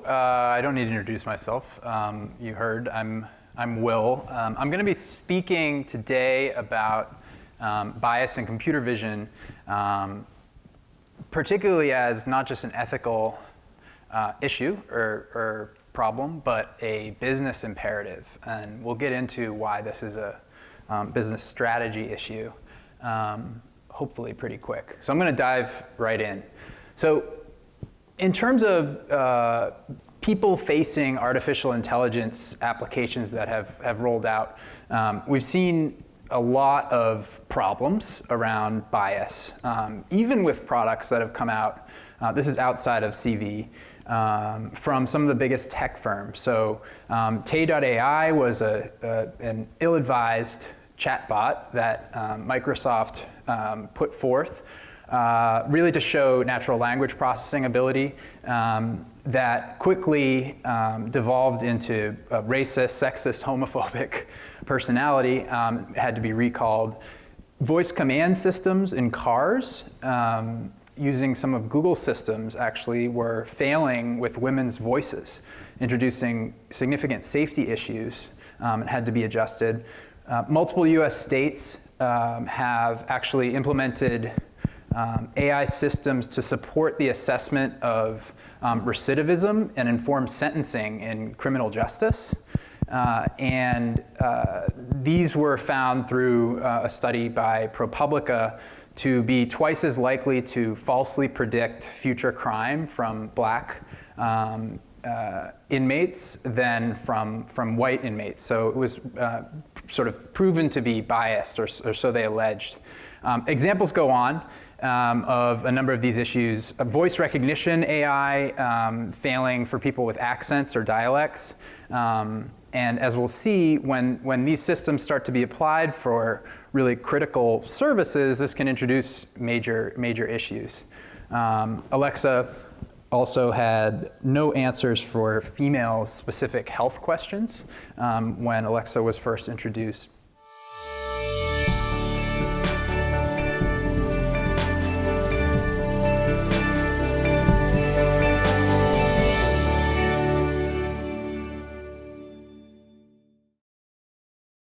I don't need to introduce myself. You heard, I'm Will. I'm going to be speaking today about bias in computer vision, particularly as not just an ethical issue or problem, but a business imperative. And we'll get into why this is a business strategy issue, hopefully pretty quick. So I'm going to dive right in. So in terms of people facing artificial intelligence applications that have rolled out, we've seen a lot of problems around bias, even with products that have come out. This is outside of CV, from some of the biggest tech firms. So Tay.ai was an ill-advised chatbot that Microsoft put forth, really to show natural language processing ability, that quickly devolved into a racist, sexist, homophobic personality, had to be recalled. Voice command systems in cars, using some of Google's systems, actually were failing with women's voices, introducing significant safety issues, had to be adjusted. Multiple US states have actually implemented AI systems to support the assessment of recidivism and informed sentencing in criminal justice. These were found through a study by ProPublica to be twice as likely to falsely predict future crime from black inmates than from white inmates. So it was sort of proven to be biased, or so they alleged. Examples go on of a number of these issues. Voice recognition AI failing for people with accents or dialects. And as we'll see, when these systems start to be applied for really critical services, this can introduce major issues. Alexa also had no answers for female-specific health questions when Alexa was first introduced.